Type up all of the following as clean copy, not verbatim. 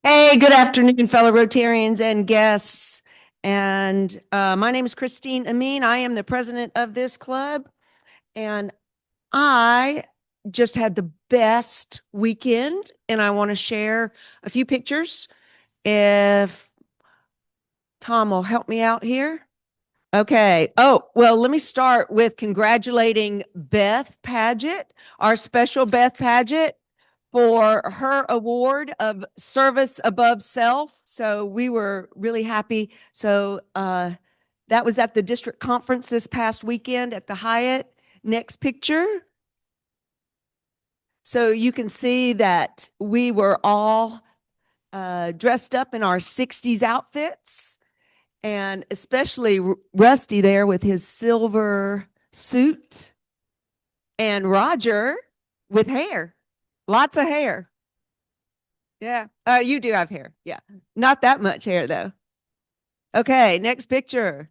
Hey, good afternoon, fellow Rotarians and guests. And my name is Christine Amin. I am the president of this club. And I just had the best weekend. And I want to share a few pictures. If Tom will help me out here. Okay. Oh, well, let me start with congratulating Beth Paget, our special Beth Paget, for her award of service above self. So we were really happy. So that was at the district conference this past weekend at the Hyatt. Next picture. So you can see that we were all dressed up in our 60s outfits, and especially Rusty there with his silver suit, and Roger with hair, lots of hair. Yeah. You do have hair. Yeah. Not that much hair though. Okay, next picture.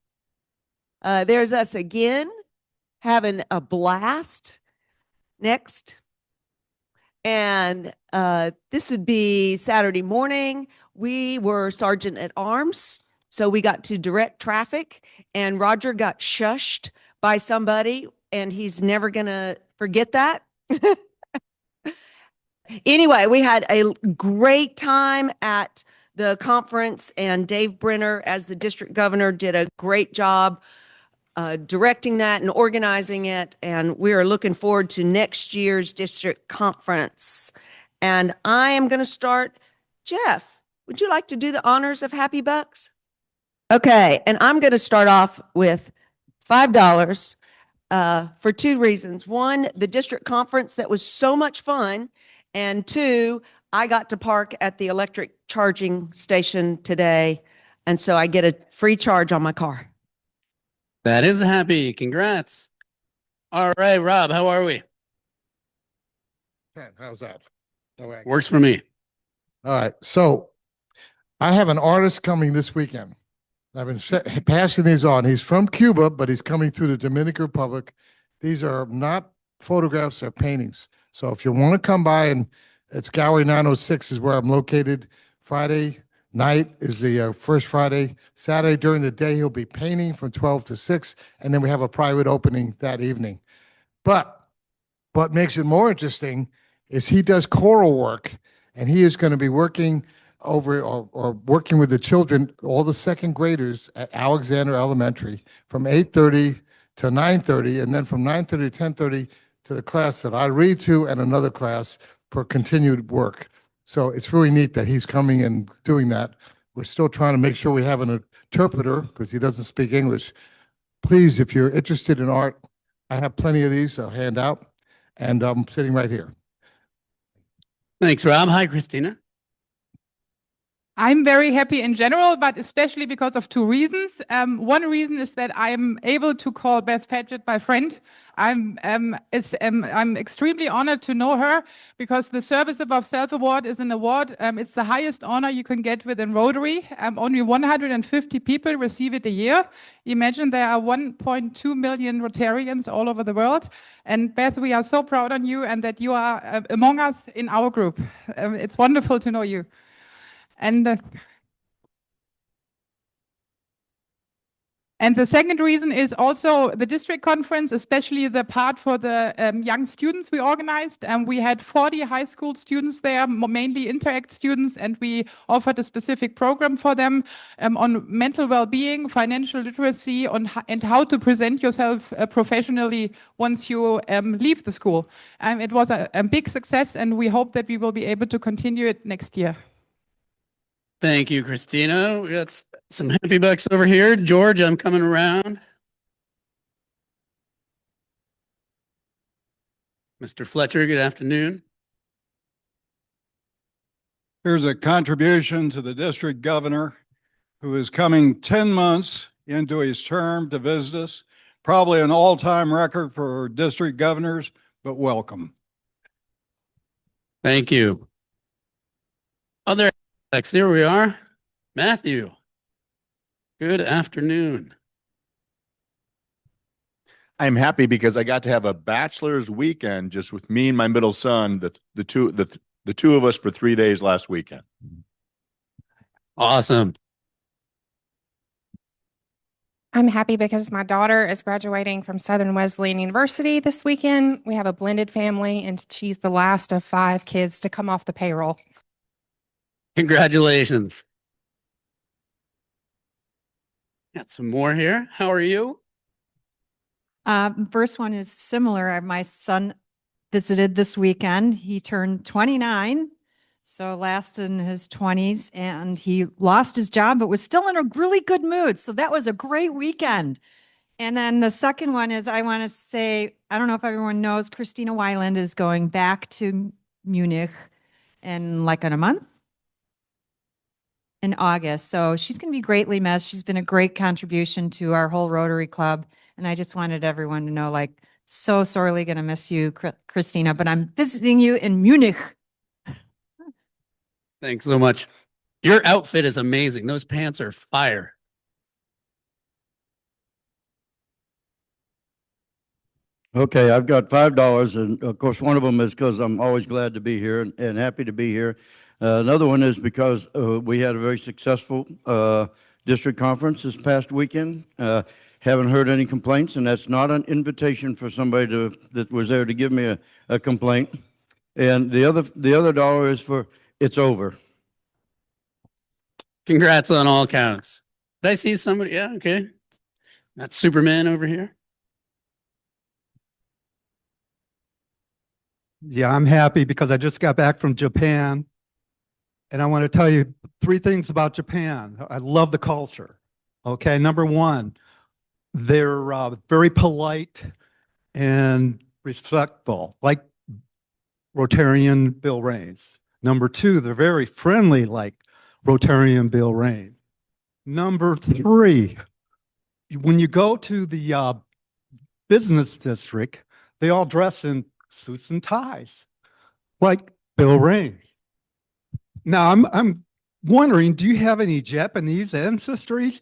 There's us again having a blast. Next. And this would be Saturday morning. We were sergeant at arms, so we got to direct traffic, and Roger got shushed by somebody, and he's never going to forget that. Anyway, we had a great time at the conference, and Dave Brenner, as the district governor, did a great job directing that and organizing it. And we are looking forward to next year's district conference. And I am going to start. Jeff, would you like to do the honors of Happy Bucks? Okay. And I'm going to start off with $5 for two reasons. One, the district conference that was so much fun. And two, I got to park at the electric charging station today. And so I get a free charge on my car. That is happy. Congrats. All right, Rob, how are we? 10. How's that? Works for me. All right. So I have an artist coming this weekend. I've been passing these on. He's from Cuba, but he's coming through the Dominican Republic. These are not photographs, they're paintings. So if you want to come by, and it's Gallery 906 is where I'm located. Friday night is the first Friday. Saturday during the day, he'll be painting from 12 to 6, and then we have a private opening that evening. But what makes it more interesting is he does choral work, and he is going to be working over or working with the children, all the second graders at Alexander Elementary from 8:30 to 9:30, and then from 9:30 to 10:30 to the class that I read to and another class for continued work. So it's really neat that he's coming and doing that. We're still trying to make sure we have an interpreter because he doesn't speak English. Please, if you're interested in art, I have plenty of these I'll hand out, and I'm sitting right here. Thanks, Rob. Hi, Christina. I'm very happy in general, but especially because of two reasons. One reason is that I'm able to call Beth Paget my friend. I'm extremely honored to know her because the Service Above Self Award is an award. It's the highest honor you can get within Rotary. Only 150 people receive it a year. Imagine there are 1.2 million Rotarians all over the world. And Beth, we are so proud on you and that you are among us in our group. It's wonderful to know you. And the second reason is also the district conference, especially the part for the young students we organized. We had 40 high school students there, mainly Interact students, and we offered a specific program for them on mental well-being, financial literacy, and how to present yourself professionally once you leave the school. It was a big success, and we hope that we will be able to continue it next year. Thank you, Christina. We got some happy bucks over here. George, I'm coming around. Mr. Fletcher, good afternoon. Here's a contribution to the district governor who is coming 10 months into his term to visit us. Probably an all-time record for district governors, but welcome. Thank you. Other here we are. Matthew, good afternoon. I'm happy because I got to have a bachelor's weekend just with me and my middle son, the two of us for 3 days last weekend. Awesome. I'm happy because my daughter is graduating from Southern Wesleyan University this weekend. We have a blended family, and she's the last of 5 kids to come off the payroll. Congratulations. Got some more here. How are you? First one is similar. My son visited this weekend. He turned 29, so last in his 20s, and he lost his job, but was still in a really good mood. So that was a great weekend. And then the second one is I want to say, I don't know if everyone knows, Christina Weiland is going back to Munich in a month, in August. So she's going to be greatly missed. She's been a great contribution to our whole Rotary Club. And I just wanted everyone to know, so sorely going to miss you, Christina, but I'm visiting you in Munich. Thanks so much. Your outfit is amazing. Those pants are fire. Okay, I've got $5, and of course, one of them is because I'm always glad to be here and happy to be here. Another one is because we had a very successful district conference this past weekend. Haven't heard any complaints, and that's not an invitation for somebody that was there to give me a complaint. And the other dollar is for it's over. Congrats on all counts. Did I see somebody? Yeah, okay. That's Superman over here. Yeah, I'm happy because I just got back from Japan. And I want to tell you 3 things about Japan. I love the culture. Okay, number 1, they're very polite and respectful, like Rotarian Bill Raines. Number 2, they're very friendly, like Rotarian Bill Raines. Number 3, when you go to the business district, they all dress in suits and ties, like Bill Raines. Now, I'm wondering, do you have any Japanese ancestry?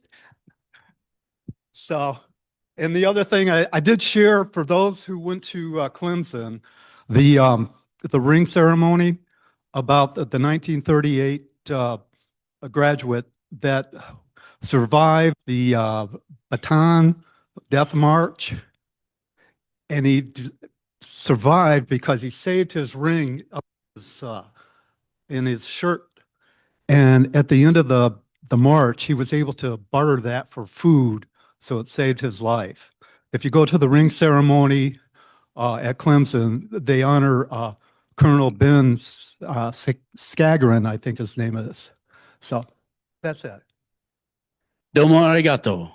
So, and the other thing I did share for those who went to Clemson, the ring ceremony about the 1938 graduate that survived the Bataan Death March, and he survived because he saved his ring up in his shirt. And at the end of the march, he was able to barter that for food, so it saved his life. If you go to the ring ceremony at Clemson, they honor Colonel Ben Skagrin, I think his name is. So that's it. Domo arigato.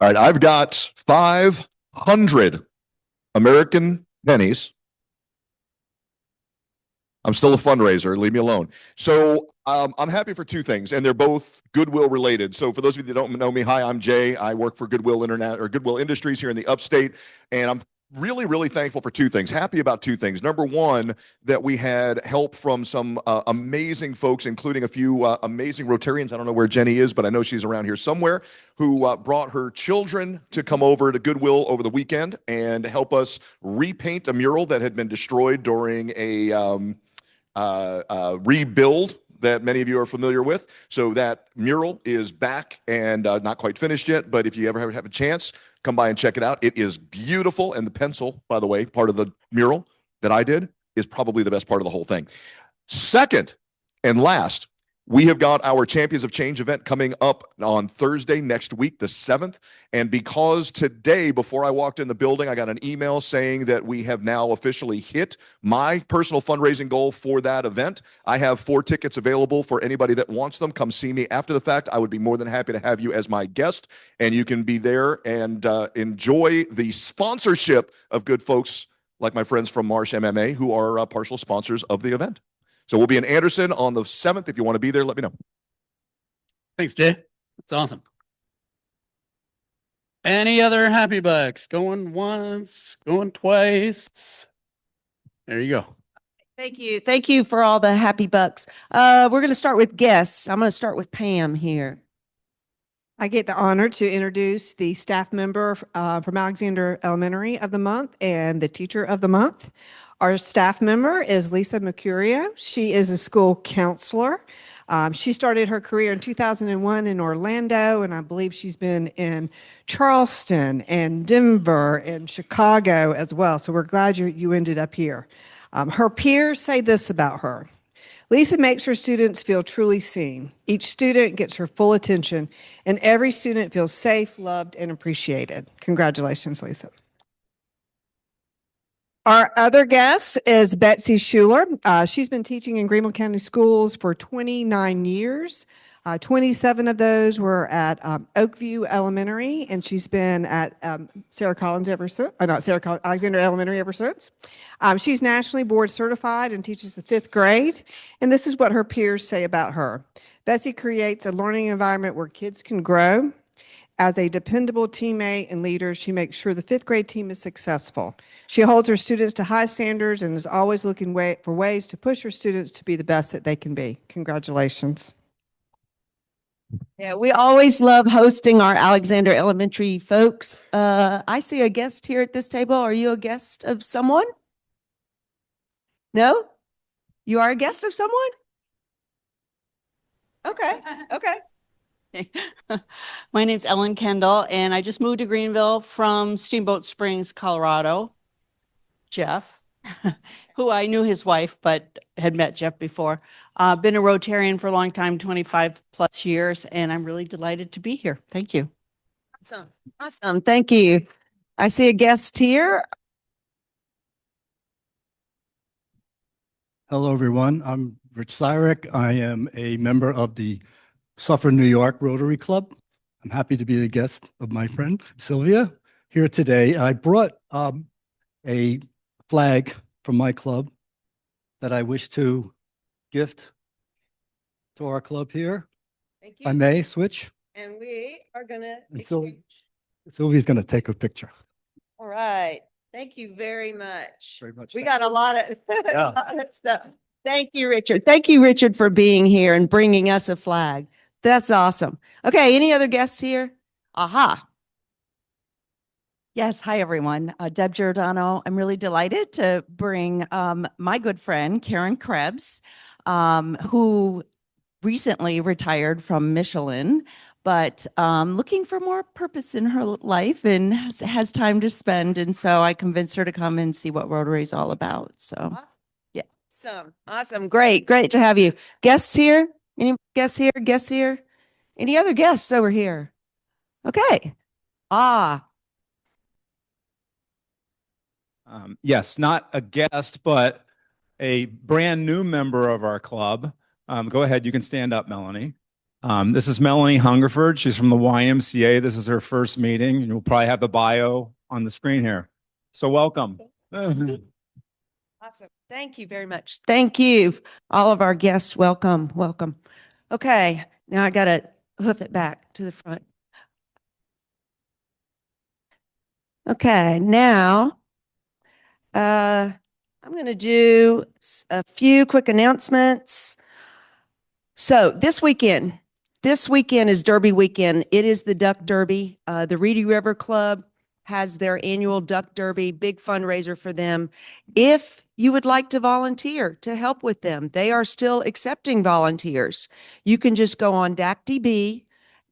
All right, I've got 500 American pennies. I'm still a fundraiser. Leave me alone. So I'm happy for 2 things, and they're both Goodwill related. So for those of you that don't know me, hi, I'm Jay. I work for Goodwill Goodwill Industries here in the Upstate, and I'm really, really thankful for 2 things. Happy about 2 things. Number 1, that we had help from some amazing folks, including a few amazing Rotarians. I don't know where Jenny is, but I know she's around here somewhere, who brought her children to come over to Goodwill over the weekend and help us repaint a mural that had been destroyed during a rebuild that many of you are familiar with. So that mural is back and not quite finished yet, but if you ever have a chance, come by and check it out. It is beautiful. And the pencil, by the way, part of the mural that I did is probably the best part of the whole thing. Second and last, we have got our Champions of Change event coming up on Thursday next week, the 7th. And because today, before I walked in the building, I got an email saying that we have now officially hit my personal fundraising goal for that event. I have 4 tickets available for anybody that wants them. Come see me after the fact. I would be more than happy to have you as my guest, and you can be there and enjoy the sponsorship of good folks like my friends from Marsh MMA, who are partial sponsors of the event. So we'll be in Anderson on the 7th. If you want to be there, let me know. Thanks, Jay. That's awesome. Any other happy bucks? Going once, going twice. There you go. Thank you. Thank you for all the happy bucks. We're going to start with guests. I'm going to start with Pam here. I get the honor to introduce the staff member from Alexander Elementary of the month and the teacher of the month. Our staff member is Lisa Mercurio. She is a school counselor. She started her career in 2001 in Orlando, and I believe she's been in Charleston and Denver and Chicago as well. So we're glad you ended up here. Her peers say this about her. Lisa makes her students feel truly seen. Each student gets her full attention, and every student feels safe, loved, and appreciated. Congratulations, Lisa. Our other guest is Betsy Schuler. She's been teaching in Greenville County Schools for 29 years. 27 of those were at Oakview Elementary, and she's been at Sarah Collins ever since, not Sarah Collins, Alexander Elementary ever since. She's nationally board certified and teaches the 5th grade, and this is what her peers say about her. Betsy creates a learning environment where kids can grow. As a dependable teammate and leader, she makes sure the 5th grade team is successful. She holds her students to high standards and is always looking for ways to push her students to be the best that they can be. Congratulations. Yeah, we always love hosting our Alexander Elementary folks. I see a guest here at this table. Are you a guest of someone? No? You are a guest of someone? Okay, okay. My name's Ellen Kendall, and I just moved to Greenville from Steamboat Springs, Colorado. Jeff, who I knew his wife, but had met Jeff before. Been a Rotarian for a long time, 25 plus years, and I'm really delighted to be here. Thank you. Awesome. Awesome. Thank you. I see a guest here. Hello, everyone. I'm Rich Cyrek. I am a member of the Suffolk, New York Rotary Club. I'm happy to be the guest of my friend Sylvia here today. I brought a flag from my club that I wish to gift to our club here. Thank I may switch. And we are going to And Sylvia's going to take a picture. All right. Thank you very much. Very much. We got a lot of, a lot of stuff. Thank you, Richard. Thank you, Richard, for being here and bringing us a flag. That's awesome. Okay. Any other guests here? Aha. Yes, hi everyone. Deb Giordano. I'm really delighted to bring my good friend Karen Krebs, who recently retired from Michelin, but looking for more purpose in her life and has time to spend. And so I convinced her to come and see what Rotary is all about. So, yeah. Awesome. Awesome. Great. Great to have you. Guests here? Any guests here? Guests here? Any other guests over here? Okay. Yes, not a guest, but a brand new member of our club. Go ahead, you can stand up, Melanie. This is Melanie Hungerford. She's from the YMCA. This is her first meeting, and you'll probably have the bio on the screen here. So welcome. Awesome. Thank you very much. Thank you. All of our guests, welcome. Welcome. Okay. Now I got to hoof it back to the front. Okay. Now, I'm going to do a few quick announcements. So this weekend is Derby weekend. It is the Duck Derby. The Reedy River Club has their annual Duck Derby, big fundraiser for them. If you would like to volunteer to help with them, they are still accepting volunteers. You can just go on DACDB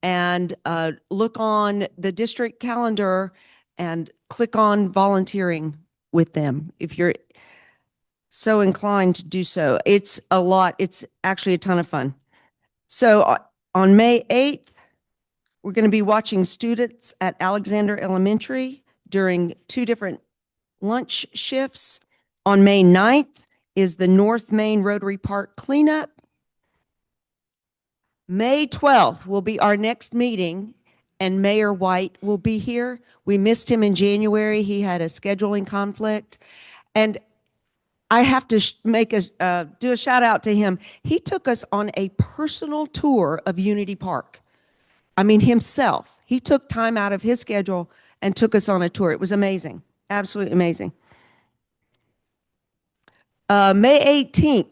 and look on the district calendar and click on volunteering with them if you're so inclined to do so. It's a lot. It's actually a ton of fun. So on May 8th, we're going to be watching students at Alexander Elementary during 2 different lunch shifts. On May 9th is the North Main Rotary Park cleanup. May 12th will be our next meeting, and Mayor White will be here. We missed him in January. He had a scheduling conflict. And I have to do a shout out to him. He took us on a personal tour of Unity Park. I mean, himself. He took time out of his schedule and took us on a tour. It was amazing. Absolutely amazing. May 18th,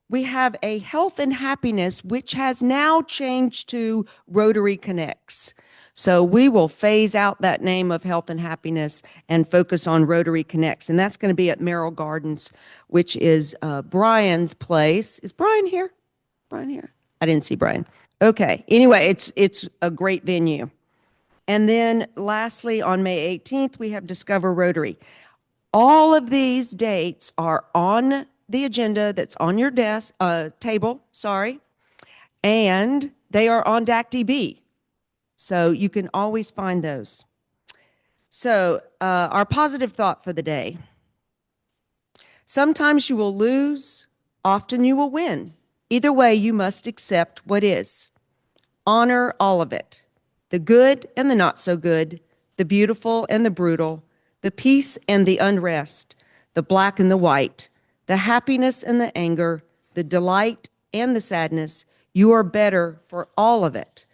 we have a health and happiness, which has now changed to Rotary Connects. So we will phase out that name of Health and Happiness and focus on Rotary Connects. And that's going to be at Merrill Gardens, which is Brian's place. Is Brian here? Brian here? I didn't see Brian. Okay. Anyway, it's a great venue. And then lastly, on May 18th, we have Discover Rotary. All of these dates are on the agenda that's on your desk, table, sorry, and they are on DACDB. So you can always find those. So our positive thought for the day. Sometimes you will lose, often you will win. Either way, you must accept what is. Honor all of it, the good and the not so good, the beautiful and the brutal, the peace and the unrest, the black and the white, the happiness and the anger, the delight and the sadness. You are better for all of it.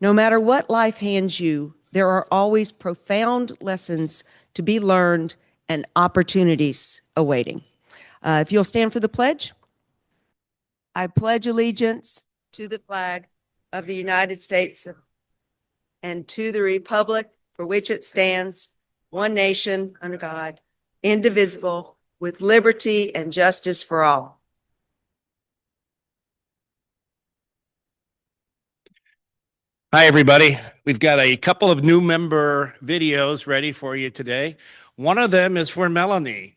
No matter what life hands you, there are always profound lessons to be learned and opportunities awaiting. If you'll stand for the pledge. I pledge allegiance to the flag of the United States and to the republic for which it stands, one nation under God, indivisible, with liberty and justice for all. Hi, everybody. We've got a couple of new member videos ready for you today. One of them is for Melanie.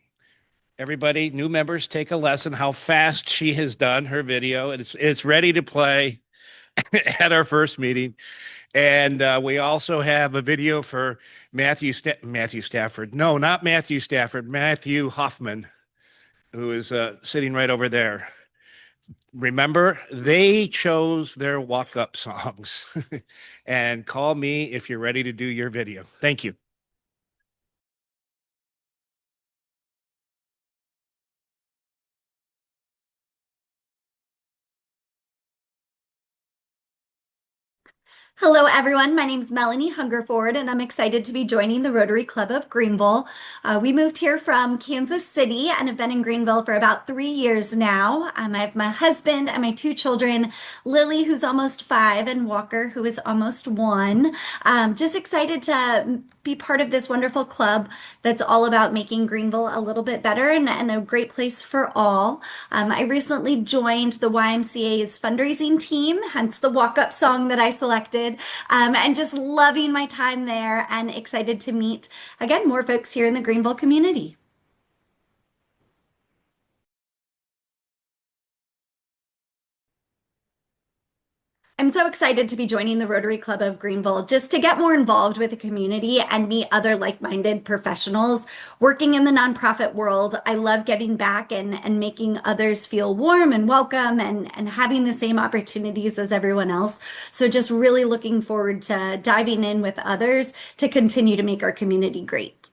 Everybody, new members, take a lesson how fast she has done her video. It's ready to play at our first meeting. And we also have a video for Matthew Stafford. No, not Matthew Stafford, Matthew Hoffman, who is sitting right over there. Remember, they chose their walk-up songs. And call me if you're ready to do your video. Thank you. Hello, everyone. My name is Melanie Hungerford, and I'm excited to be joining the Rotary Club of Greenville. We moved here from Kansas City and have been in Greenville for about 3 years now. I have my husband and my 2 children, Lily, who's almost 5, and Walker, who is almost 1. Just excited to be part of this wonderful club that's all about making Greenville a little bit better and a great place for all. I recently joined the YMCA's fundraising team, hence the walk-up song that I selected. And just loving my time there and excited to meet, again, more folks here in the Greenville community. I'm so excited to be joining the Rotary Club of Greenville just to get more involved with the community and meet other like-minded professionals working in the nonprofit world. I love giving back and making others feel warm and welcome and having the same opportunities as everyone else. So just really looking forward to diving in with others to continue to make our community great.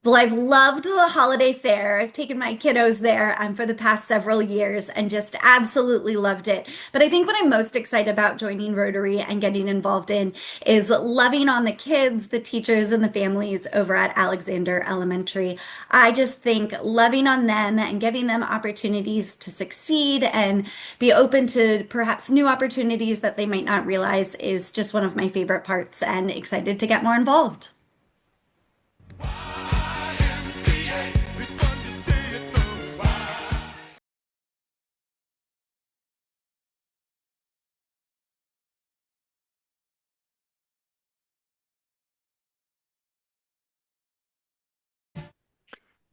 Well, I've loved the holiday fair. I've taken my kiddos there for the past several years and just absolutely loved it. But I think what I'm most excited about joining Rotary and getting involved in is loving on the kids, the teachers, and the families over at Alexander Elementary. I just think loving on them and giving them opportunities to succeed and be open to perhaps new opportunities that they might not realize is just one of my favorite parts, and excited to get more involved.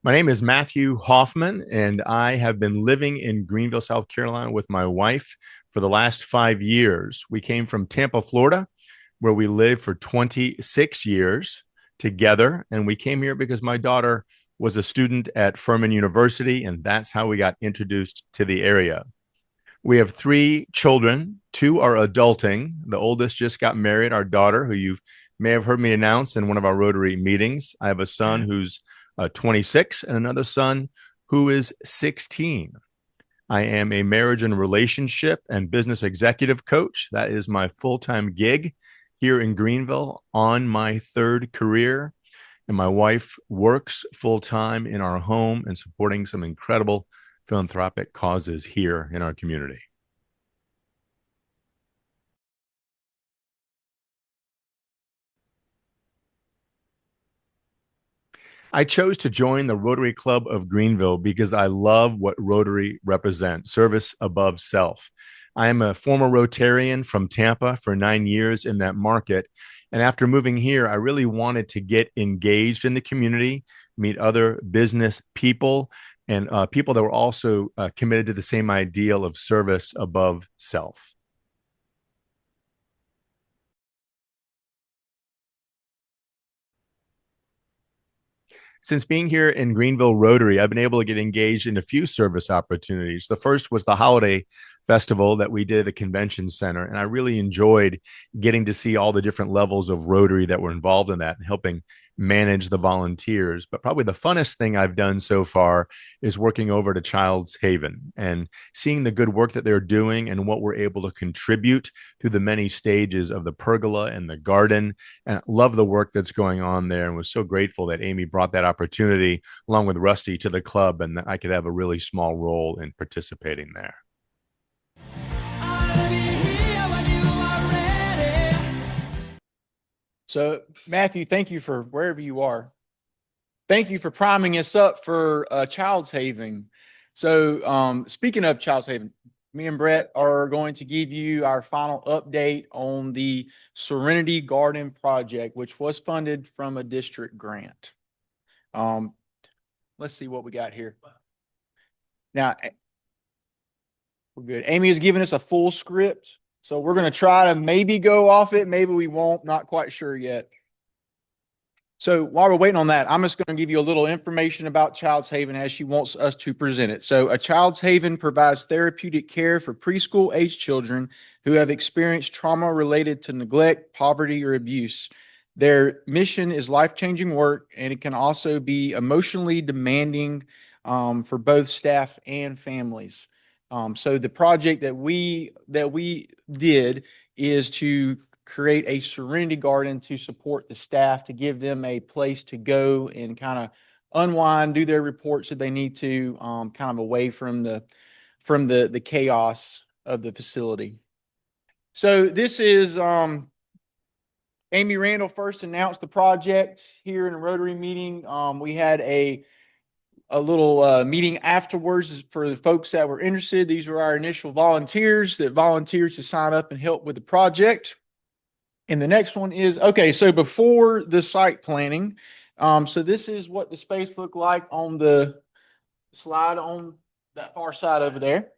My name is Matthew Hoffman, and I have been living in Greenville, South Carolina with my wife for the last 5 years. We came from Tampa, Florida, where we lived for 26 years together. And we came here because my daughter was a student at Furman University, and that's how we got introduced to the area. We have 3 children. 2 are adulting. The oldest just got married, our daughter, who you may have heard me announce in one of our Rotary meetings. I have a son who's 26 and another son who is 16. I am a marriage and relationship and business executive coach. That is my full-time gig here in Greenville on my 3rd career. And my wife works full-time in our home and supporting some incredible philanthropic causes here in our community. I chose to join the Rotary Club of Greenville because I love what Rotary represents, service above self. I am a former Rotarian from Tampa for 9 years in that market. And after moving here, I really wanted to get engaged in the community, meet other business people, and people that were also committed to the same ideal of service above self. Since being here in Greenville Rotary, I've been able to get engaged in a few service opportunities. The first was the holiday festival that we did at the convention center, and I really enjoyed getting to see all the different levels of Rotary that were involved in that and helping manage the volunteers. But probably the funnest thing I've done so far is working over to Child's Haven and seeing the good work that they're doing and what we're able to contribute through the many stages of the pergola and the garden. And I love the work that's going on there, and was so grateful that Amy brought that opportunity along with Rusty to the club, and that I could have a really small role in participating there. So, Matthew, thank you for wherever you are. Thank you for priming us up for Child's Haven. So, speaking of Child's Haven, me and Brett are going to give you our final update on the Serenity Garden project, which was funded from a district grant. Let's see what we got here. Now, we're good. Amy has given us a full script. So we're going to try to maybe go off it. Maybe we won't. Not quite sure yet. So while we're waiting on that, I'm just going to give you a little information about Child's Haven as she wants us to present it. So a Child's Haven provides therapeutic care for preschool age children who have experienced trauma related to neglect, poverty, or abuse. Their mission is life-changing work, and it can also be emotionally demanding for both staff and families. So the project that we did is to create a Serenity Garden to support the staff, to give them a place to go and kind of unwind, do their reports that they need to, kind of away from the chaos of the facility. So this is Amy Randall first announced the project here in a Rotary meeting. We had a little meeting afterwards for the folks that were interested. These were our initial volunteers that volunteered to sign up and help with the project. And the next one is, okay, so before the site planning, so this is what the space looked like on the slide on that far side over there,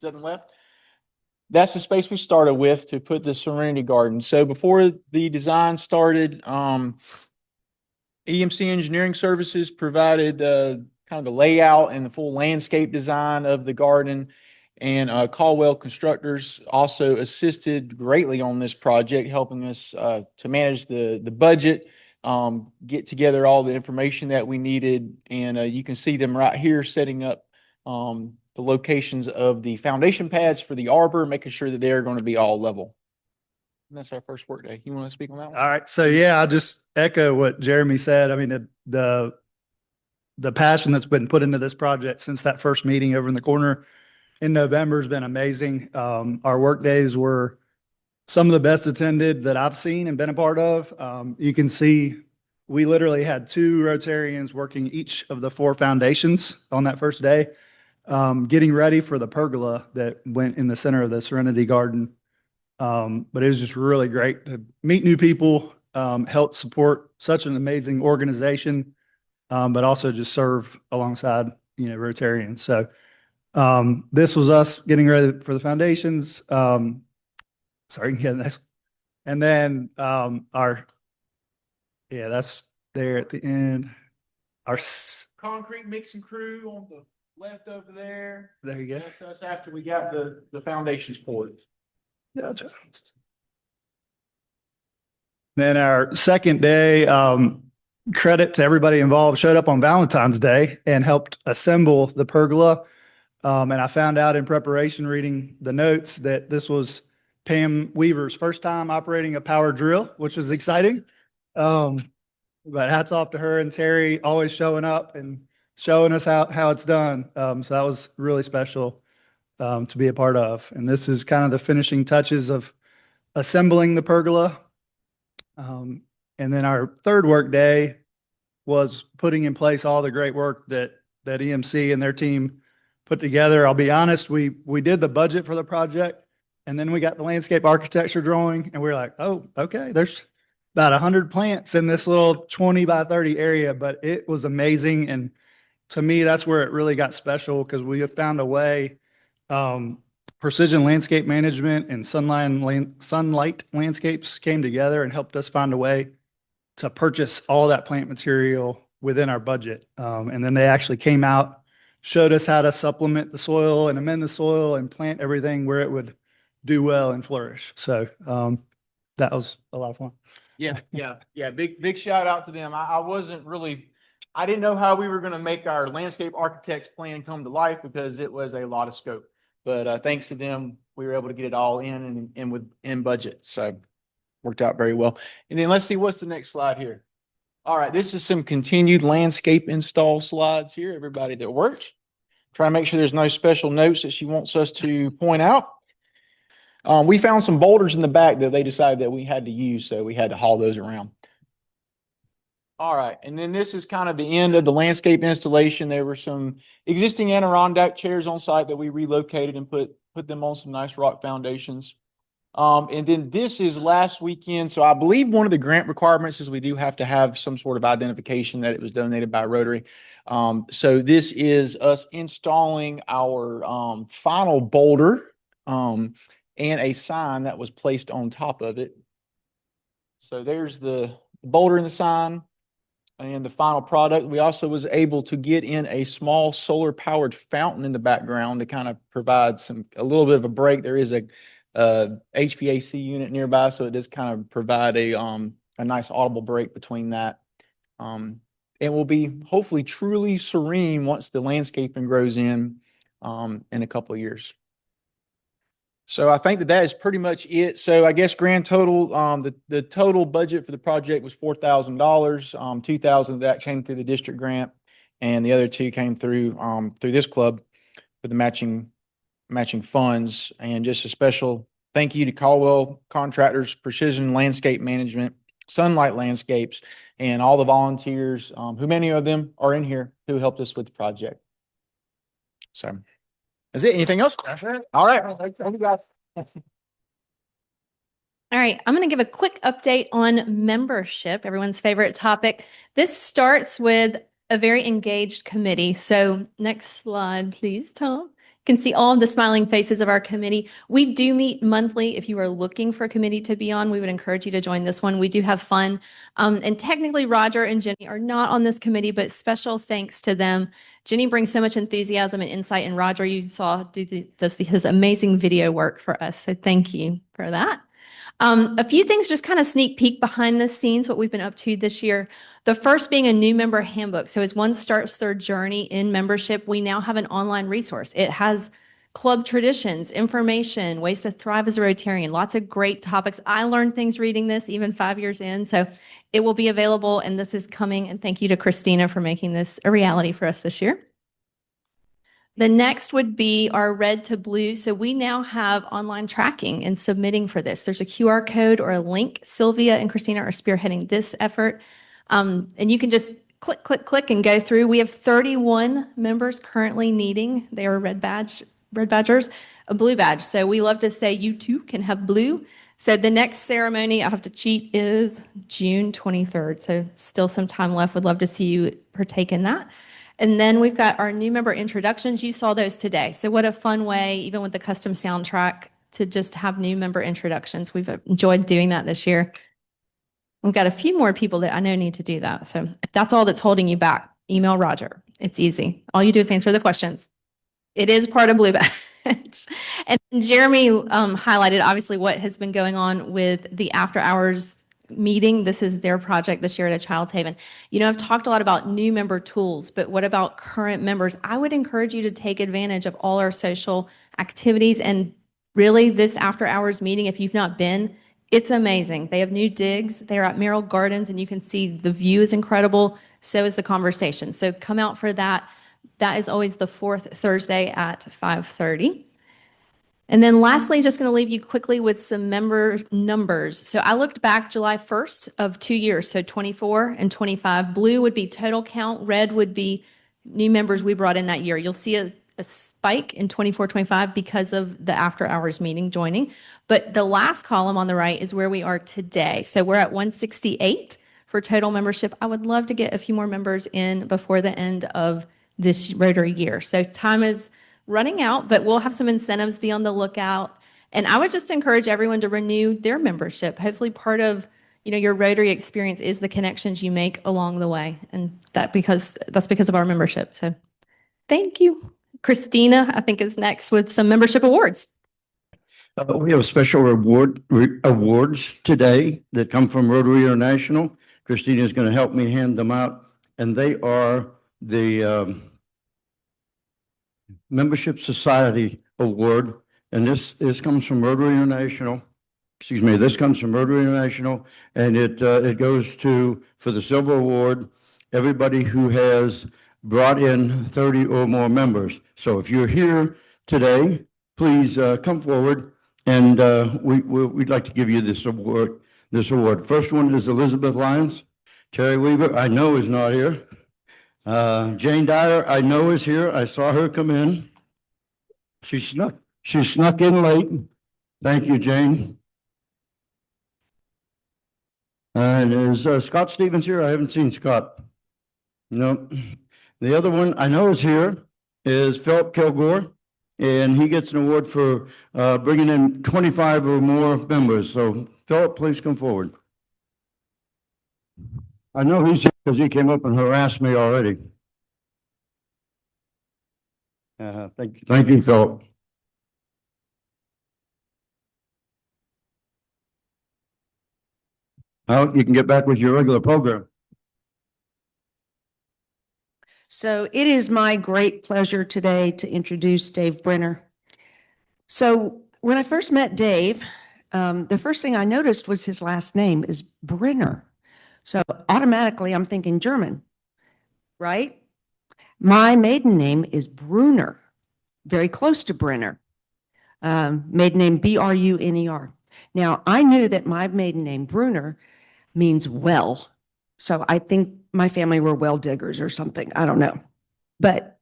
to the left. That's the space we started with to put the Serenity Garden. So before the design started, EMC Engineering Services provided kind of the layout and the full landscape design of the garden. And Caldwell Constructors also assisted greatly on this project, helping us to manage the budget, get together all the information that we needed. And you can see them right here setting up the locations of the foundation pads for the arbor, making sure that they're going to be all level. And that's our first work day. You want to speak on that one? All right. So yeah, I'll just echo what Jeremy said. I mean, the passion that's been put into this project since that first meeting over in the corner in November has been amazing. Our work days were some of the best attended that I've seen and been a part of. You can see we literally had 2 Rotarians working each of the 4 foundations on that first day, getting ready for the pergola that went in the center of the Serenity Garden. But it was just really great to meet new people, help support such an amazing organization, but also just serve alongside, Rotarians. So this was us getting ready for the foundations. Sorry, yeah, next. And then that's there at the end. Our concrete mixing crew on the left over there. There you go. That's us after we got the foundations poured. Yeah, just. Then our second day, credit to everybody involved, showed up on Valentine's Day and helped assemble the pergola. And I found out in preparation, reading the notes, that this was Pam Weaver's first time operating a power drill, which was exciting. But hats off to her and Terry, always showing up and showing us how it's done. So that was really special to be a part of. And this is kind of the finishing touches of assembling the pergola. And then our third work day was putting in place all the great work that EMC and their team put together. I'll be honest, we did the budget for the project, and then we got the landscape architecture drawing, and we were like, oh, okay, there's about 100 plants in this little 20 by 30 area, but it was amazing. And to me, that's where it really got special, because we have found a way, precision landscape management and sunlight landscapes came together and helped us find a way to purchase all that plant material within our budget. And then they actually came out, showed us how to supplement the soil and amend the soil and plant everything where it would do well and flourish. So that was a lot of fun. Yeah. Big shout out to them. I didn't know how we were going to make our landscape architect's plan come to life because it was a lot of scope. But thanks to them, we were able to get it all in budget. So worked out very well. And then let's see, what's the next slide here? All right, this is some continued landscape install slides here, everybody that worked. Try to make sure there's no special notes that she wants us to point out. We found some boulders in the back that they decided that we had to use, so we had to haul those around. All right, and then this is kind of the end of the landscape installation. There were some existing Adirondack chairs on site that we relocated and put them on some nice rock foundations. And then this is last weekend. So I believe one of the grant requirements is we do have to have some sort of identification that it was donated by Rotary. So this is us installing our final boulder and a sign that was placed on top of it. So there's the boulder and the sign and the final product. We also was able to get in a small solar powered fountain in the background to kind of provide a little bit of a break. There is a HVAC unit nearby, so it does kind of provide a nice audible break between that. It will be hopefully truly serene once the landscaping grows in a couple of years. So I think that is pretty much it. So I guess grand total, the total budget for the project was $4,000. $2,000 of that came through the district grant, and the other $2,000 came through this club for the matching funds. And just a special thank you to Caldwell Contractors, Precision Landscape Management, Sunlight Landscapes, and all the volunteers, who many of them are in here, who helped us with the project. So that's it. Anything else? That's it. All right. Thank you, guys. All right, I'm going to give a quick update on membership, everyone's favorite topic. This starts with a very engaged committee. So next slide, please, Tom. You can see all of the smiling faces of our committee. We do meet monthly. If you are looking for a committee to be on, we would encourage you to join this one. We do have fun. And technically, Roger and Jenny are not on this committee, but special thanks to them. Jenny brings so much enthusiasm and insight, and Roger, you saw, does his amazing video work for us. So thank you for that. A few things, just kind of sneak peek behind the scenes, what we've been up to this year. The first being a new member handbook. So as one starts their journey in membership, we now have an online resource. It has club traditions, information, ways to thrive as a Rotarian, lots of great topics. I learned things reading this even 5 years in. So it will be available, and this is coming. And thank you to Christina for making this a reality for us this year. The next would be our red to blue. So we now have online tracking and submitting for this. There's a QR code or a link. Sylvia and Christina are spearheading this effort. And you can just click, click, click and go through. We have 31 members currently needing their red badgers, a blue badge. So we love to say you too can have blue. So the next ceremony, I have to cheat, is June 23rd. So still some time left. Would love to see you partake in that. And then we've got our new member introductions. You saw those today. So what a fun way, even with the custom soundtrack, to just have new member introductions. We've enjoyed doing that this year. We've got a few more people that I know need to do that. So if that's all that's holding you back, email Roger. It's easy. All you do is answer the questions. It is part of Blue Badge. And Jeremy highlighted obviously what has been going on with the after hours meeting. This is their project this year at a Child's Haven. You know, I've talked a lot about new member tools, but what about current members? I would encourage you to take advantage of all our social activities, and really this after hours meeting, if you've not been, It's amazing. They have new digs. They're at Merrill Gardens, and you can see the view is incredible. So is the conversation. So come out for that. That is always the fourth Thursday at 5:30. And then lastly, just going to leave you quickly with some member numbers. So I looked back July 1st of 2 years, so 24 and 25. Blue would be total count. Red would be new members we brought in that year. You'll see a spike in 24, 25 because of the after hours meeting joining. But the last column on the right is where we are today. So we're at 168 for total membership. I would love to get a few more members in before the end of this Rotary year. So time is running out, but we'll have some incentives. Be on the lookout. And I would just encourage everyone to renew their membership. Hopefully part of your Rotary experience is the connections you make along the way. And that's because of our membership. So thank you. Christina, I think, is next with some membership awards. We have special awards today that come from Rotary International. Christina is going to help me hand them out, and they are the Membership Society Award, and this comes from Rotary International. Excuse me, this comes from Rotary International, and it goes to, for the Silver Award, everybody who has brought in 30 or more members. So if you're here today, please come forward, and we'd like to give you this award. First one is Elizabeth Lyons. Terry Weaver, I know, is not here. Jane Dyer, I know, is here. I saw her come in. She snuck in late. Thank you, Jane. And is Scott Stevens here? I haven't seen Scott. No. The other one I know is here is Philip Kilgore, and he gets an award for bringing in 25 or more members. So Philip, please come forward. I know he's here because he came up and harassed me already. Thank you, Philip. Well, you can get back with your regular program. So it is my great pleasure today to introduce Dave Brenner. So when I first met Dave, the first thing I noticed was his last name is Brenner. So automatically I'm thinking German, right? My maiden name is Brunner, very close to Brenner. Maiden name Brunner. Now I knew that my maiden name Brunner means well. So I think my family were well diggers or something. I don't know. But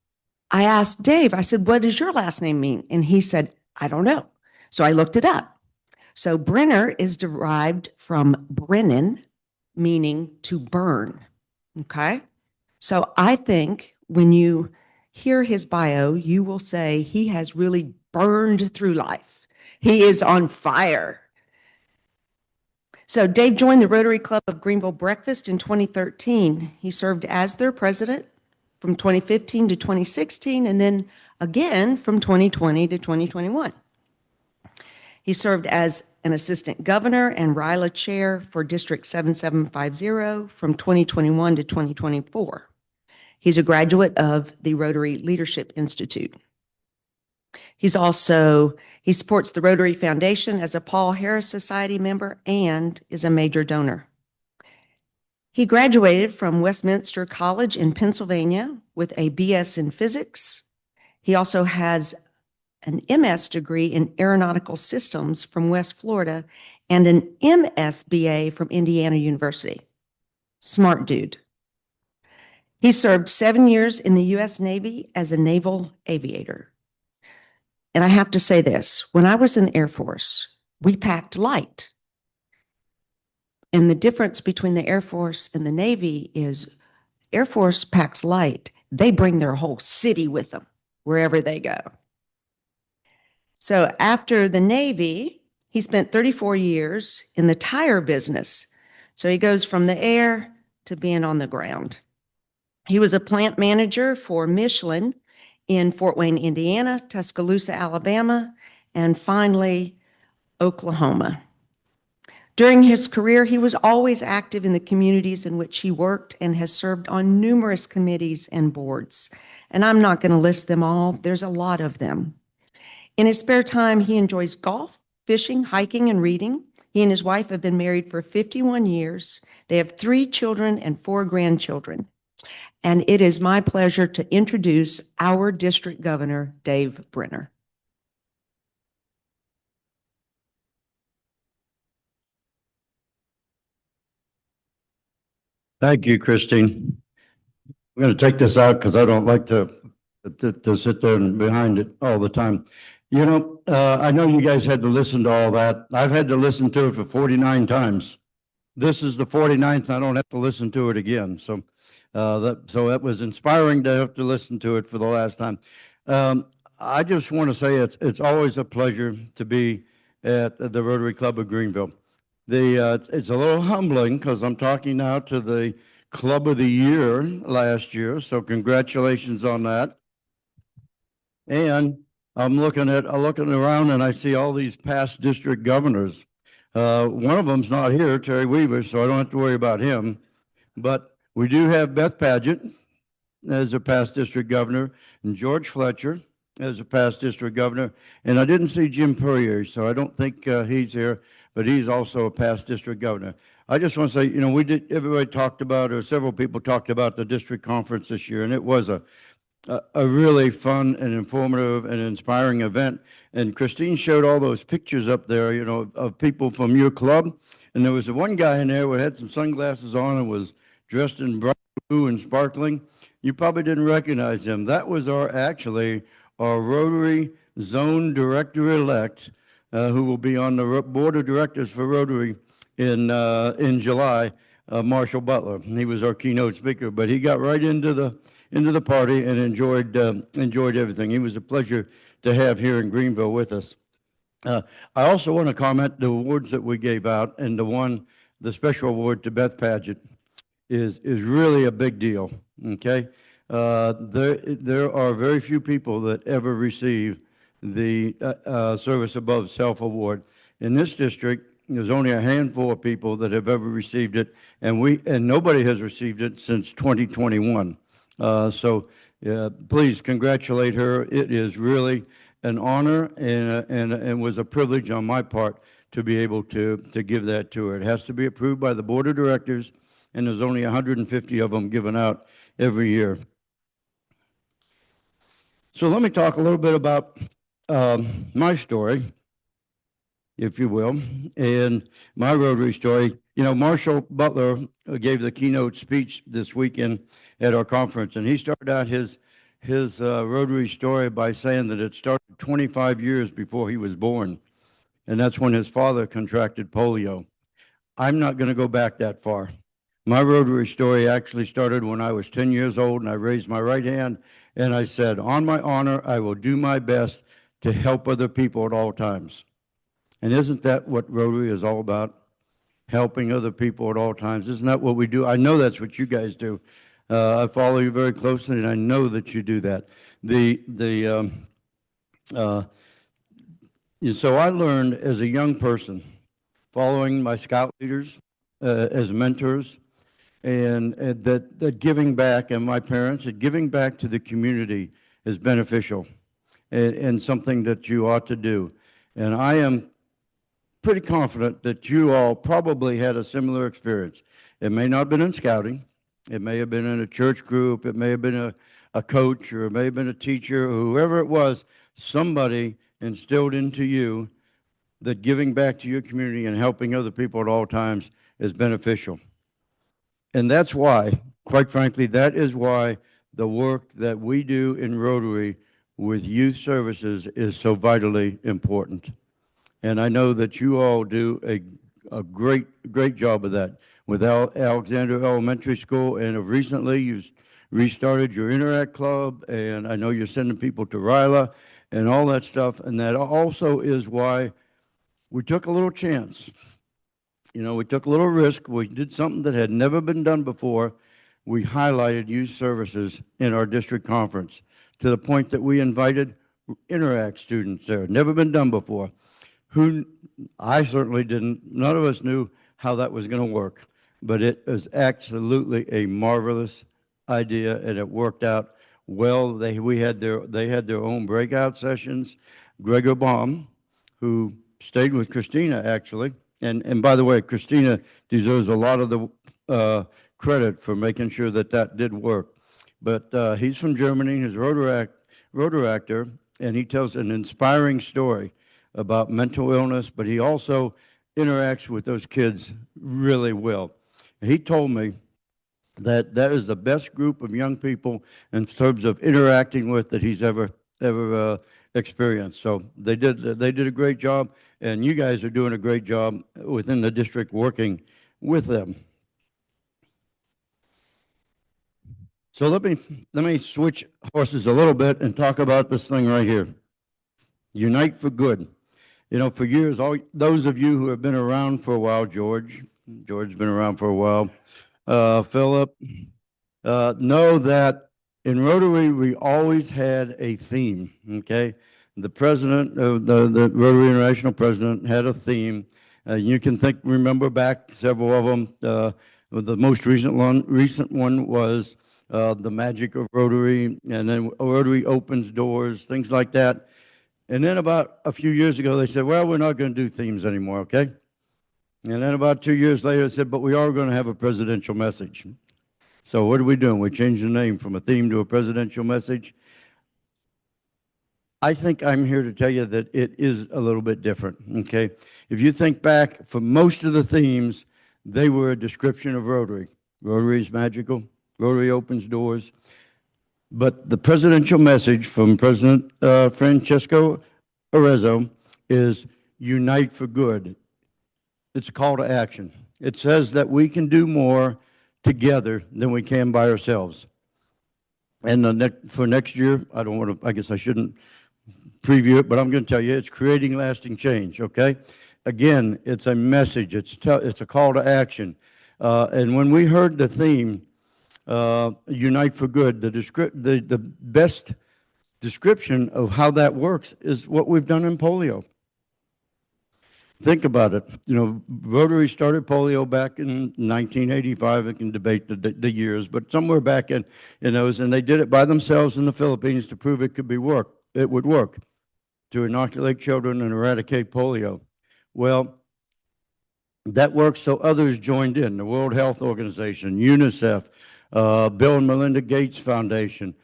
I asked Dave, I said, what does your last name mean? And he said, I don't know. So I looked it up. So Brenner is derived from Brennan, meaning to burn. Okay. So I think when you hear his bio, you will say he has really burned through life. He is on fire. So Dave joined the Rotary Club of Greenville Breakfast in 2013. He served as their president from 2015 to 2016, and then again from 2020 to 2021. He served as an assistant governor and RILA chair for District 7750 from 2021 to 2024. He's a graduate of the Rotary Leadership Institute. He supports the Rotary Foundation as a Paul Harris Society member and is a major donor. He graduated from Westminster College in Pennsylvania with a BS in physics. He also has an MS degree in aeronautical systems from West Florida and an MSBA from Indiana University. Smart dude. He served 7 years in the U.S. Navy as a naval aviator. And I have to say this, when I was in the Air Force, we packed light. And the difference between the Air Force and the Navy is Air Force packs light. They bring their whole city with them wherever they go. So after the Navy, he spent 34 years in the tire business. So he goes from the air to being on the ground. He was a plant manager for Michelin in Fort Wayne, Indiana, Tuscaloosa, Alabama, and finally, Oklahoma. During his career, he was always active in the communities in which he worked and has served on numerous committees and boards. And I'm not going to list them all. There's a lot of them. In his spare time, he enjoys golf, fishing, hiking, and reading. He and his wife have been married for 51 years. They have 3 children and 4 grandchildren. And it is my pleasure to introduce our district governor, Dave Brenner. Thank you, Christine. I'm going to take this out because I don't like to sit there and behind it all the time. You know, I know you guys had to listen to all that. I've had to listen to it for 49 times. This is the 49th, and I don't have to listen to it again. So that was inspiring to have to listen to it for the last time. I just want to say it's always a pleasure to be at the Rotary Club of Greenville. It's a little humbling because I'm talking now to the Club of the Year last year, so congratulations on that. And I'm looking around and I see all these past district governors. One of them's not here, Terry Weaver, so I don't have to worry about him. But we do have Beth Paget as a past district governor and George Fletcher as a past district governor. And I didn't see Jim Purrier, so I don't think he's here, but he's also a past district governor. I just want to say, you know, everybody talked about, or several people talked about the district conference this year, and it was a really fun and informative and inspiring event. And Christine showed all those pictures up there, you know, of people from your club. And there was one guy in there who had some sunglasses on and was dressed in bright blue and sparkling. You probably didn't recognize him. That was actually our Rotary Zone Director-elect, who will be on the board of directors for Rotary in July, Marshall Butler. He was our keynote speaker, but he got right into the party and enjoyed everything. He was a pleasure to have here in Greenville with us. I also want to comment the awards that we gave out, and the special award to Beth Paget is really a big deal. Okay, there are very few people that ever receive the Service Above Self Award. In this district, there's only a handful of people that have ever received it, and nobody has received it since 2021. So please congratulate her. It is really an honor and was a privilege on my part to be able to give that to her. It has to be approved by the board of directors, and there's only 150 of them given out every year. So let me talk a little bit about my story, if you will, and my Rotary story. You know, Marshall Butler gave the keynote speech this weekend at our conference, and he started out his Rotary story by saying that it started 25 years before he was born, and that's when his father contracted polio. I'm not going to go back that far. My Rotary story actually started when I was 10 years old, and I raised my right hand, and I said, on my honor, I will do my best to help other people at all times. And isn't that what Rotary is all about? Helping other people at all times. Isn't that what we do? I know that's what you guys do. I follow you very closely, and I know that you do that. So I learned as a young person, following my scout leaders as mentors, and that giving back, and my parents, that giving back to the community is beneficial and something that you ought to do. And I am pretty confident that you all probably had a similar experience. It may not have been in scouting. It may have been in a church group. It may have been a coach, or it may have been a teacher, or whoever it was. Somebody instilled into you that giving back to your community and helping other people at all times is beneficial. And that's why, quite frankly, that is why the work that we do in Rotary with youth services is so vitally important. And I know that you all do a great job of that with Alexander Elementary School, and have recently you've restarted your Interact Club, and I know you're sending people to Ryla and all that stuff. And that also is why we took a little chance. You know, we took a little risk. We did something that had never been done before. We highlighted youth services in our district conference to the point that we invited Interact students there. Never been done before. I certainly didn't. None of us knew how that was going to work, but it was absolutely a marvelous idea, and it worked out well. They had their own breakout sessions. Gregor Baum, who stayed with Christina actually And by the way, Christina deserves a lot of the credit for making sure that that did work. But he's from Germany, he's a Rotary actor, and he tells an inspiring story about mental illness, but he also interacts with those kids really well. He told me that that is the best group of young people in terms of interacting with that he's ever experienced. So they did a great job, and you guys are doing a great job within the district working with them. So let me switch horses a little bit and talk about this thing right here. Unite for Good. You know, for years, all those of you who have been around for a while, George's been around for a while, Philip, know that in Rotary, we always had a theme, okay? The president of the Rotary International president had a theme. You can remember back several of them. The most recent one was the magic of Rotary, and then Rotary opens doors, things like that. And then about a few years ago, they said, well, we're not going to do themes anymore, okay? And then about 2 years later, they said, but we are going to have a presidential message. So what are we doing? We changed the name from a theme to a presidential message. I think I'm here to tell you that it is a little bit different, okay? If you think back, for most of the themes, they were a description of Rotary. Rotary is magical. Rotary opens doors. But the presidential message from President Francesco Arezzo is Unite for Good. It's a call to action. It says that we can do more together than we can by ourselves. And for next year, I guess I shouldn't preview it, but I'm going to tell you, it's creating lasting change, okay? Again, it's a message. It's a call to action. And when we heard the theme, Unite for Good, the best description of how that works is what we've done in polio. Think about it. You know, Rotary started polio back in 1985. I can debate the years, but somewhere back in those, and they did it by themselves in the Philippines to prove it would work to inoculate children and eradicate polio. Well, that worked, so others joined in. The World Health Organization, UNICEF, Bill and Melinda Gates Foundation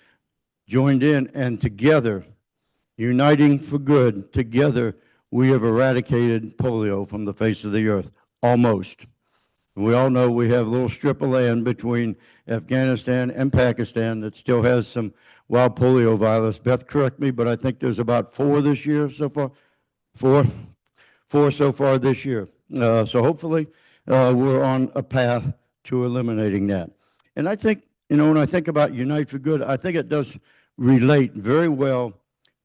joined in, and together, uniting for good, together, we have eradicated polio from the face of the earth, almost. We all know we have a little strip of land between Afghanistan and Pakistan that still has some wild polio virus. Beth, correct me, but I think there's about 4 this year so far. 4 so far this year. So hopefully we're on a path to eliminating that. And I think, you know, when I think about Unite for Good, I think it does relate very well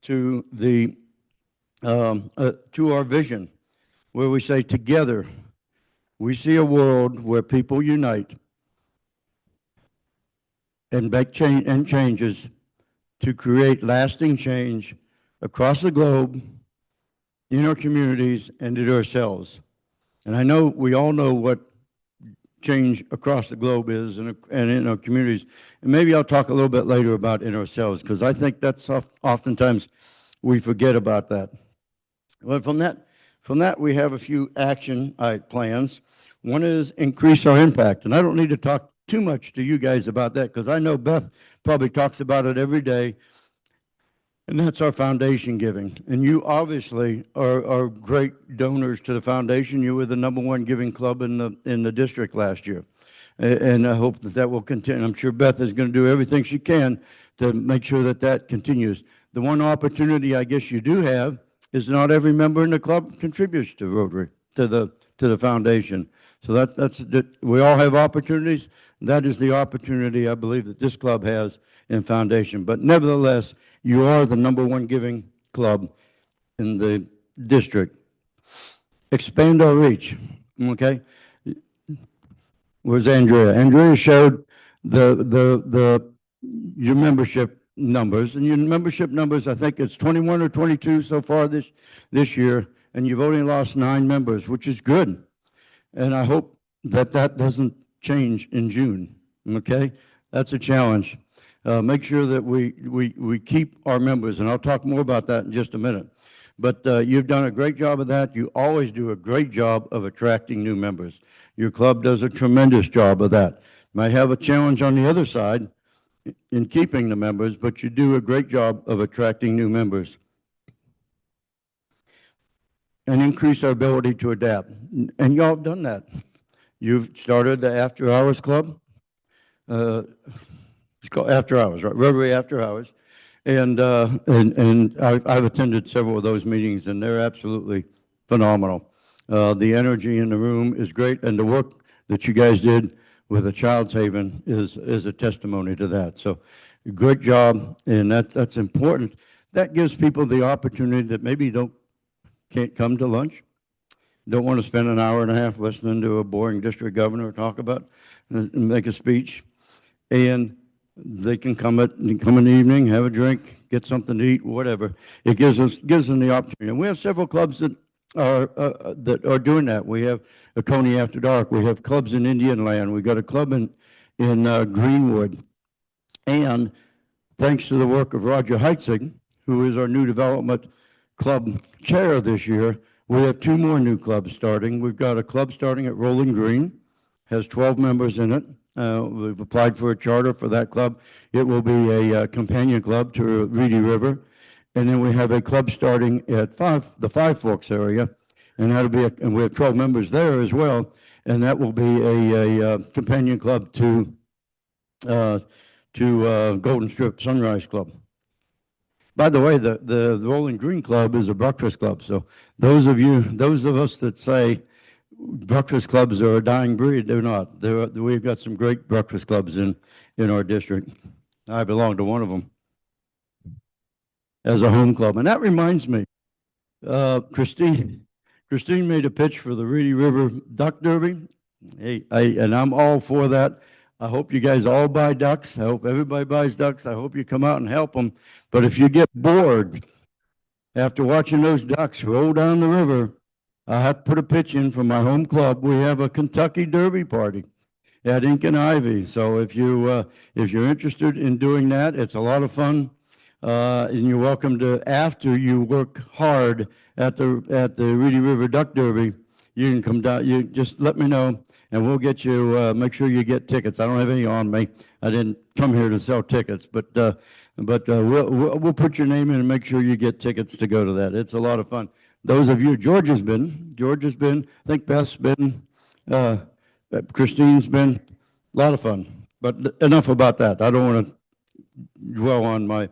to to our vision, where we say together, we see a world where people unite and make changes to create lasting change across the globe, in our communities, and in ourselves. And I know we all know what change across the globe is and in our communities. And maybe I'll talk a little bit later about in ourselves, because I think that's oftentimes we forget about that. Well, from that, we have a few action plans. One is increase our impact. And I don't need to talk too much to you guys about that, because I know Beth probably talks about it every day. And that's our foundation giving. And you obviously are great donors to the foundation. You were the #1 giving club in the district last year. And I hope that will continue. I'm sure Beth is going to do everything she can to make sure that that continues. The one opportunity I guess you do have is not every member in the club contributes to Rotary, to the foundation. So we all have opportunities. That is the opportunity I believe that this club has in foundation. But nevertheless, you are the #1 giving club in the district. Expand our reach, okay? Where's Andrea? Andrea showed your membership numbers, and your membership numbers, I think it's 21 or 22 so far this year, and you've only lost 9 members, which is good. And I hope that doesn't change in June, okay? That's a challenge. Make sure that we keep our members, and I'll talk more about that in just a minute. But you've done a great job of that. You always do a great job of attracting new members. Your club does a tremendous job of that. Might have a challenge on the other side in keeping the members, but you do a great job of attracting new members and increase our ability to adapt. And y'all have done that. You've started the After Hours Club. It's called After Hours, right? Rotary After Hours. And I've attended several of those meetings, and they're absolutely phenomenal. The energy in the room is great, and the work that you guys did with a Child's Haven is a testimony to that. So great job, and that's important. That gives people the opportunity that maybe can't come to lunch, don't want to spend an hour and a half listening to a boring district governor talk about and make a speech, and they can come in the evening, have a drink, get something to eat, whatever. It gives them the opportunity. And we have several clubs that are doing that. We have a Coney After Dark. We have clubs in Indian Land. We got a club in Greenwood, and thanks to the work of Roger Heitzig, who is our new development club chair this year, we have 2 more new clubs starting. We've got a club starting at Rolling Green, has 12 members in it. We've applied for a charter for that club. It will be a companion club to Reedy River. And then we have a club starting at the Five Forks area, and that'll be and we have 12 members there as well. And that will be a companion club to Golden Strip Sunrise Club. By the way, the Rolling Green Club is a breakfast club. So those of us that say breakfast clubs are a dying breed, they're not. We've got some great breakfast clubs in our district. I belong to one of them as a home club. And that reminds me, Christine made a pitch for the Reedy River Duck Derby. Hey, and I'm all for that. I hope you guys all buy ducks. I hope everybody buys ducks. I hope you come out and help them. But if you get bored after watching those ducks roll down the river, I have to put a pitch in for my home club. We have a Kentucky Derby party at Ink and Ivy. So if you're interested in doing that, it's a lot of fun. And you're welcome to, after you work hard at the Reedy River Duck Derby, you can come down. You just let me know, and we'll get you. Make sure you get tickets. I don't have any on me. I didn't come here to sell tickets, but we'll put your name in and make sure you get tickets to go to that. It's a lot of fun. Those of you, George has been. I think Beth's been. Christine's been. A lot of fun. But enough about that. I don't want to dwell on my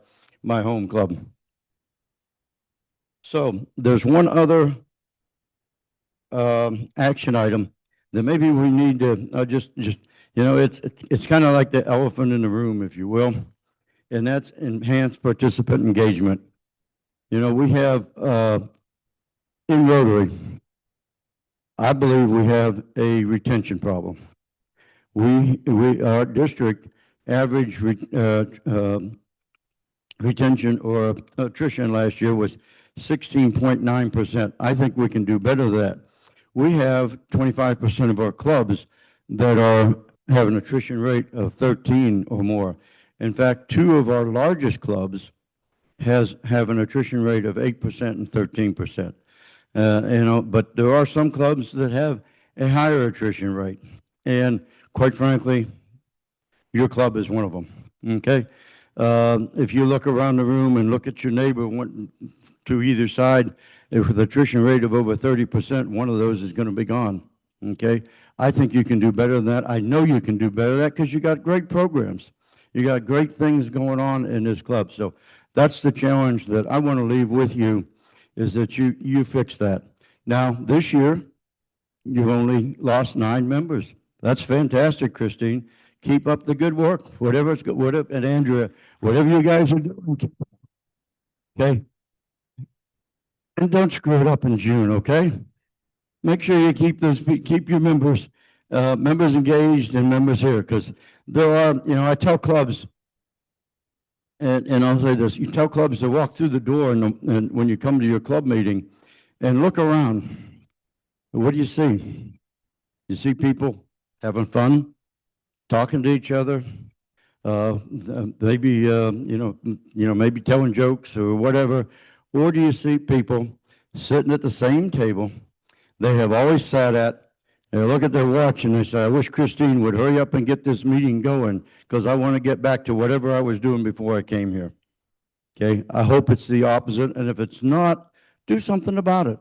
home club. So there's one other action item that maybe we need to just it's kind of like the elephant in the room, if you will, and that's enhanced participant engagement. We have in Rotary, I believe we have a retention problem. Our district average retention or attrition last year was 16.9%. I think we can do better than that. We have 25% of our clubs that have an attrition rate of 13 or more. In fact, 2 of our largest clubs have an attrition rate of 8% and 13%. But there are some clubs that have a higher attrition rate, and quite frankly, your club is one of them. Okay, if you look around the room and look at your neighbor to either side, if with an attrition rate of over 30%, one of those is going to be gone. Okay, I think you can do better than that. I know you can do better than that because you got great programs. You got great things going on in this club. So that's the challenge that I want to leave with you, is that you fix that. Now, this year, you've only lost 9 members. That's fantastic, Christine. Keep up the good work, and Andrea, whatever you guys are doing, okay? And don't screw it up in June, okay? Make sure you keep your members engaged and members here, because there are, I tell clubs, and I'll say this, you tell clubs to walk through the door and when you come to your club meeting and look around, what do you see? You see people having fun, talking to each other, maybe maybe telling jokes or whatever, Or do you see people sitting at the same table they have always sat at? They look at their watch and they say, I wish Christine would hurry up and get this meeting going because I want to get back to whatever I was doing before I came here. Okay, I hope it's the opposite. And if it's not, do something about it.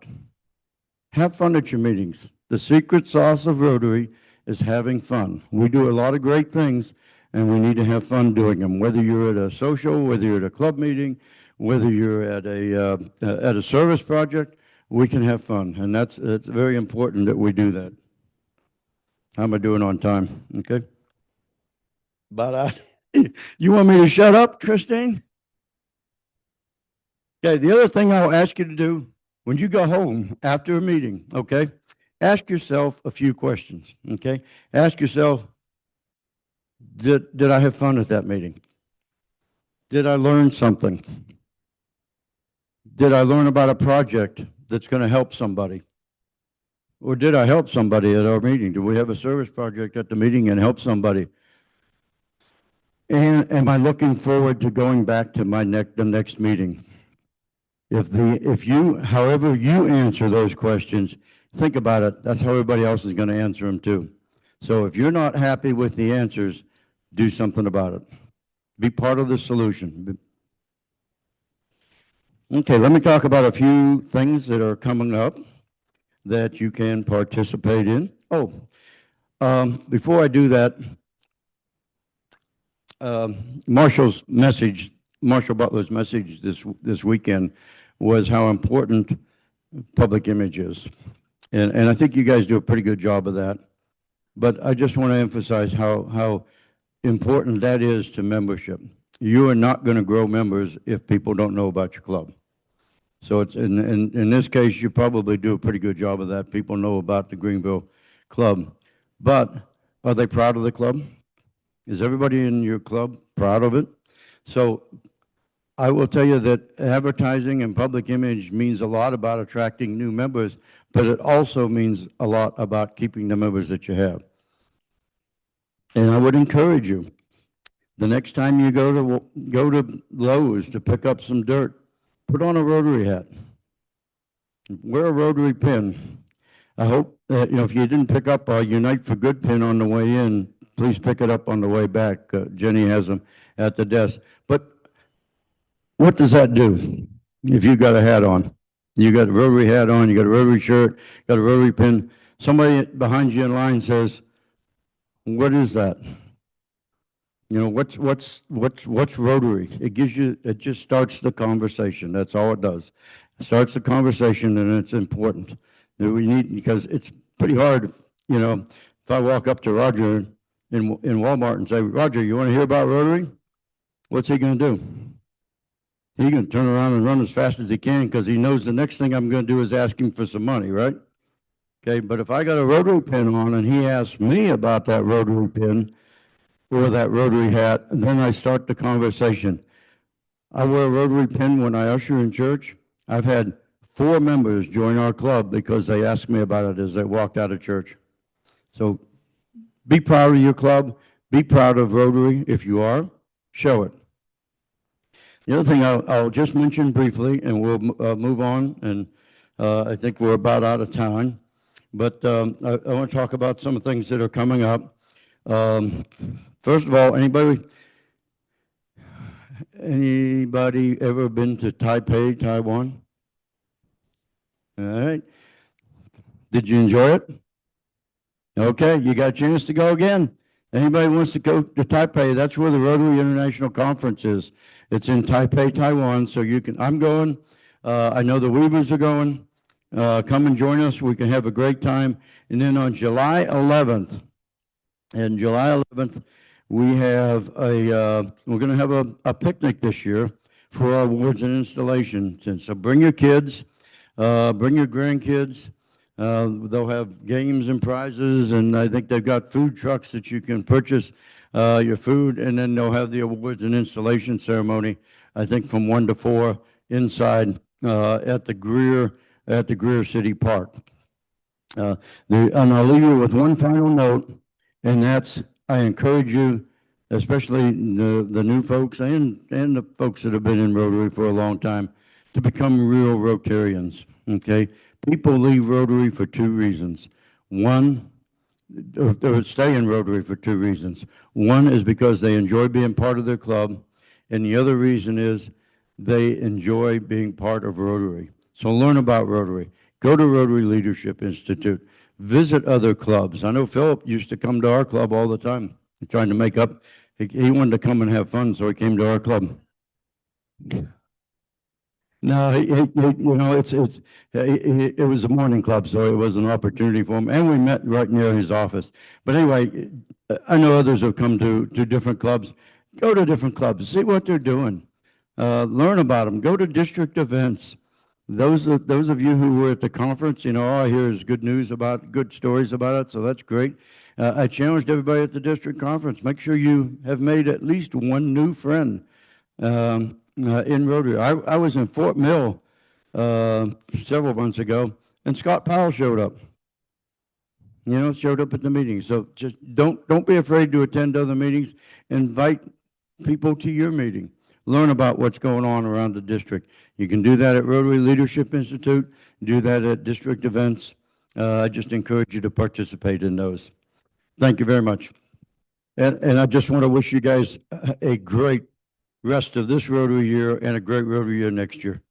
Have fun at your meetings. The secret sauce of Rotary is having fun. We do a lot of great things and we need to have fun doing them. Whether you're at a social, whether you're at a club meeting, whether you're at a service project, we can have fun. And it's very important that we do that. How am I doing on time? Okay. But you want me to shut up, Christine? Okay, the other thing I'll ask you to do when you go home after a meeting, okay, ask yourself a few questions, okay? Ask yourself, did I have fun at that meeting? Did I learn something? Did I learn about a project that's going to help somebody? Or did I help somebody at our meeting? Do we have a service project at the meeting and help somebody? And am I looking forward to going back to the next meeting? However you answer those questions, think about it. That's how everybody else is going to answer them too. So if you're not happy with the answers, do something about it. Be part of the solution. Okay, let me talk about a few things that are coming up that you can participate in. Before I do that, Marshall Butler's message this weekend was how important public image is. And I think you guys do a pretty good job of that. But I just want to emphasize how important that is to membership. You are not going to grow members if people don't know about your club. So it's in this case, you probably do a pretty good job of that. People know about the Greenville Club. But are they proud of the club? Is everybody in your club proud of it? So I will tell you that advertising and public image means a lot about attracting new members, but it also means a lot about keeping the members that you have. And I would encourage you, the next time you go to Lowe's to pick up some dirt, put on a Rotary hat. Wear a Rotary pin. I hope that, if you didn't pick up a Unite for Good pin on the way in, please pick it up on the way back. Jenny has them at the desk. But what does that do if you got a hat on? You got a Rotary hat on, you got a Rotary shirt, got a Rotary pin. Somebody behind you in line says, what is that? What's Rotary? It just starts the conversation. That's all it does. It starts the conversation, and it's important. Because it's pretty hard, if I walk up to Roger in Walmart and say, Roger, you want to hear about Rotary? What's he going to do? He's going to turn around and run as fast as he can because he knows the next thing I'm going to do is ask him for some money, right? Okay, but if I got a Rotary pin on and he asks me about that Rotary pin or that Rotary hat, then I start the conversation. I wear a Rotary pin when I usher in church. I've had 4 members join our club because they asked me about it as they walked out of church. So be proud of your club. Be proud of Rotary. If you are, show it. The other thing I'll just mention briefly, and we'll move on, and I think we're about out of time. But I want to talk about some of the things that are coming up. First of all, anybody ever been to Taipei, Taiwan? All right. Did you enjoy it? Okay, you got a chance to go again. Anybody wants to go to Taipei? That's where the Rotary International Conference is. It's in Taipei, Taiwan. So I'm going. I know the Weavers are going. Come and join us. We can have a great time. And then on July 11th, we're going to have a picnic this year for our awards and installations. And so bring your kids, bring your grandkids. They'll have games and prizes, and I think they've got food trucks that you can purchase your food, and then they'll have the awards and installation ceremony, I think from 1 to 4 inside at the Greer City Park. And I'll leave you with one final note, and that's I encourage you, especially the new folks and the folks that have been in Rotary for a long time, to become real Rotarians, okay? People leave Rotary for two reasons. One, or stay in Rotary for two reasons. One is because they enjoy being part of their club, and the other reason is they enjoy being part of Rotary. So learn about Rotary. Go to Rotary Leadership Institute. Visit other clubs. I know Philip used to come to our club all the time, trying to make up. He wanted to come and have fun, so he came to our club. No, it was a morning club, so it was an opportunity for him, and we met right near his office. But anyway, I know others have come to different clubs. Go to different clubs, see what they're doing, learn about them. Go to district events. Those of you who were at the conference, all I hear is good news about, good stories about it, so that's great. I challenged everybody at the district conference, make sure you have made at least one new friend in Rotary. I was in Fort Mill several months ago, and Scott Powell showed up. Showed up at the meeting. So just don't be afraid to attend other meetings. Invite people to your meeting. Learn about what's going on around the district. You can do that at Rotary Leadership Institute. Do that at district events. I just encourage you to participate in those. Thank you very much. And I just want to wish you guys a great rest of this Rotary year and a great Rotary year next year.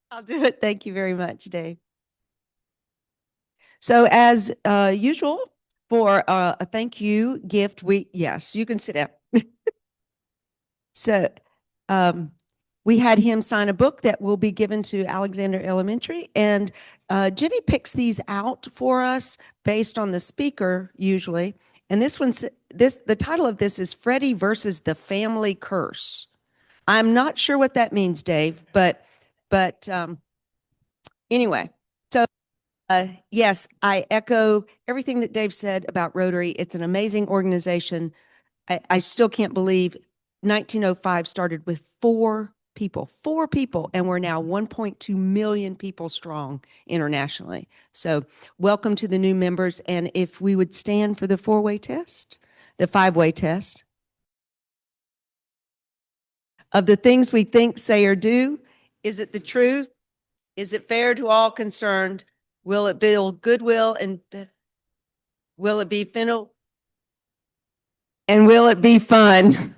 I'll do it. Thank you very much, Dave. So as usual, for a thank you gift, yes, you can sit down. So we had him sign a book that will be given to Alexander Elementary, and Jenny picks these out for us based on the speaker usually. And the title of this is Freddie versus the Family Curse. I'm not sure what that means, Dave, but anyway, so yes, I echo everything that Dave said about Rotary. It's an amazing organization. I still can't believe 1905 started with four people, and we're now 1.2 million people strong internationally. So welcome to the new members. And if we would stand for the four-way test, the five-way test. Of the things we think, say, or do, is it the truth? Is it fair to all concerned? Will it build goodwill and will it be final? And will it be fun?